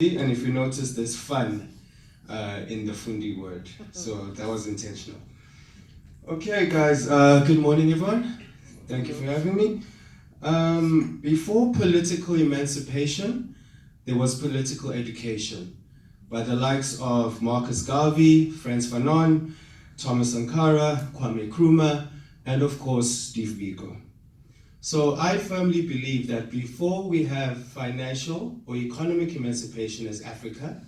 And if you notice, there's fun in the Fundi word, so that was intentional. Okay, guys, good morning, everyone. Thank you for having me. Before political emancipation, there was political education by the likes of Marcus Garvey, Frantz Fanon, Thomas Sankara, Kwame Nkrumah, and of course, Steve Biko. So I firmly believe that before we have financial or economic emancipation as Africa,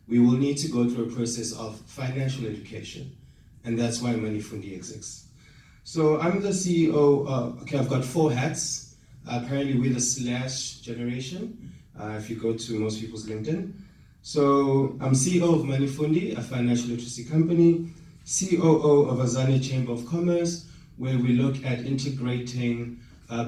we will need to go through a process of financial education. And that's why Money Fundi exists. So I'm the CEO, I've got 4 hats. Apparently we're the slash generation, if you go to most people's LinkedIn. So I'm CEO of Money Fundi, a financial literacy company, COO of Azania Chamber of Commerce, where we look at integrating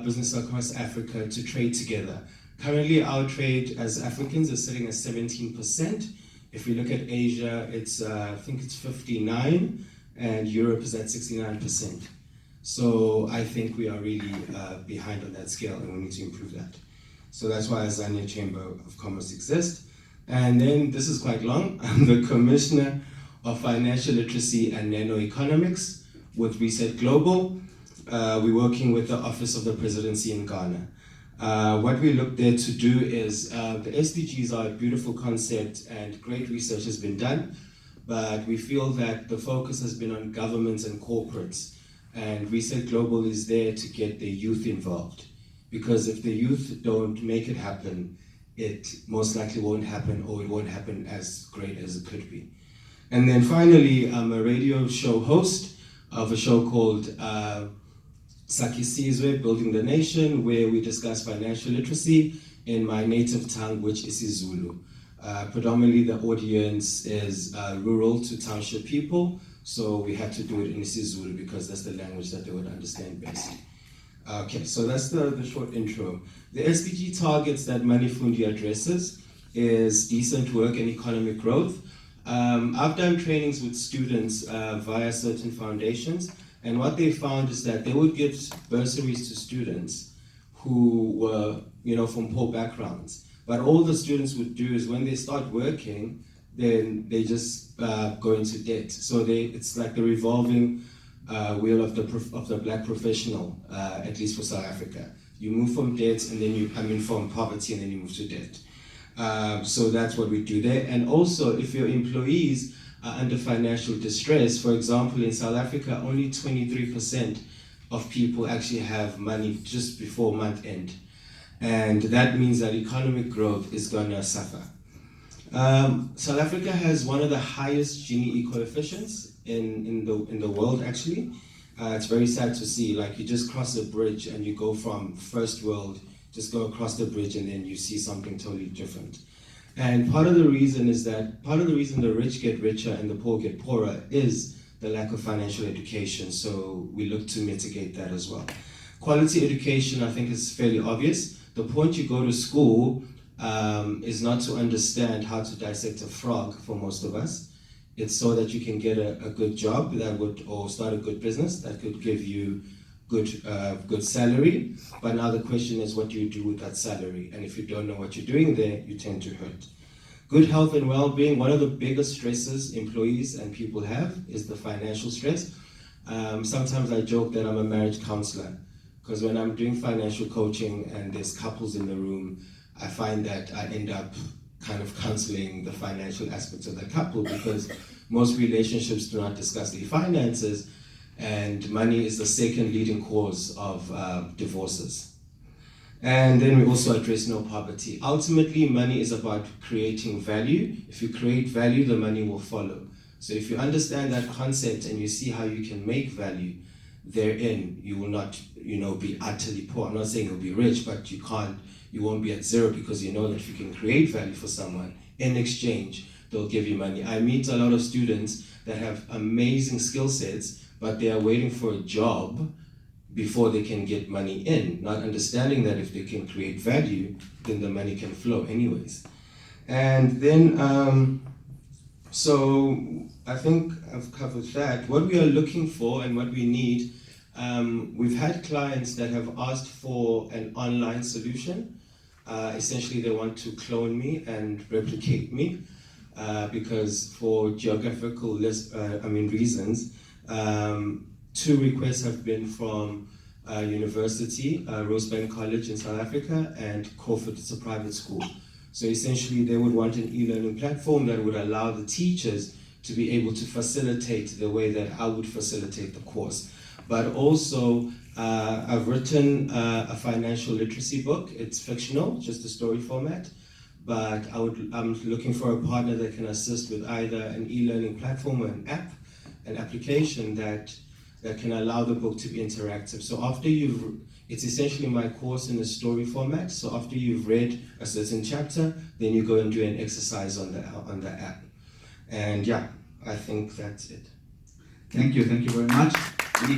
business across Africa to trade together. Currently, our trade as Africans is sitting at 17%. If we look at Asia, it's I think it's 59%, and Europe is at 69%. So I think we are really behind on that scale, and we need to improve that. So that's why Azania Chamber of Commerce exists. And then this is quite long. I'm the Commissioner of Financial Literacy and Nano-Economics with Reset Global. We're working with the Office of the Presidency in Ghana. What we look there to do is, the SDGs are a beautiful concept and great research has been done, but we feel that the focus has been on governments and corporates, and Reset Global is there to get the youth involved. Because if the youth don't make it happen, it most likely won't happen, or it won't happen as great as it could be. And then finally, I'm a radio show host of a show called Sakisizwe, Building the Nation, where we discuss financial literacy in my native tongue, which is isiZulu. Predominantly the audience is rural to township people, so we had to do it in isiZulu because that's the language that they would understand best. Okay, so that's the short intro. The SDG targets that Money Fundi addresses is decent work and economic growth. I've done trainings with students via certain foundations, and what they found is that they would give bursaries to students who were, from poor backgrounds. But all the students would do is when they start working, then they just go into debt. So it's like the revolving wheel of the black professional, at least for South Africa. You move from debt, and then from poverty, and then you move to debt. So that's what we do there. And also, if your employees are under financial distress, for example, in South Africa, only 23% of people actually have money just before month end. And that means that economic growth is going to suffer. South Africa has one of the highest Gini coefficients in the world, actually. It's very sad to see, like you just cross a bridge and you go from first world, just go across the bridge and then you see something totally different. And part of the reason the rich get richer and the poor get poorer is the lack of financial education. So we look to mitigate that as well. Quality education, I think, is fairly obvious. The point you go to school is not to understand how to dissect a frog for most of us. It's so that you can get a good job or start a good business that could give you good salary. But now the question is, what do you do with that salary? And if you don't know what you're doing there, you tend to hurt. Good health and well-being, one of the biggest stresses employees and people have is the financial stress. Sometimes I joke that I'm a marriage counselor, because when I'm doing financial coaching and there's couples in the room, I find that I end up kind of counseling the financial aspects of the couple, because most relationships do not discuss their finances, and money is the second leading cause of divorces. And then we also address no poverty. Ultimately, money is about creating value. If you create value, the money will follow. So if you understand that concept and you see how you can make value therein, you will not, be utterly poor. I'm not saying you'll be rich, but you won't be at zero, because you know that if you can create value for someone, in exchange, they'll give you money. I meet a lot of students that have amazing skill sets, but they are waiting for a job before they can get money in, not understanding that if they can create value, then the money can flow anyways. And then, so I think I've covered that. What we are looking for and what we need, we've had clients that have asked for an online solution. Essentially, they want to clone me and replicate me because for geographical reasons, 2 requests have been from university, Rosebank College in South Africa, and Corford, it's a private school. So essentially, they would want an e-learning platform that would allow the teachers to be able to facilitate the way that I would facilitate the course. But also, I've written a financial literacy book. It's fictional, just a story format. But I'm looking for a partner that can assist with either an e-learning platform or an app, an application that can allow the book to be interactive. So after it's essentially my course in a story format. So after you've read a certain chapter, then you go and do an exercise on the app. And yeah, I think that's it. Thank you very much.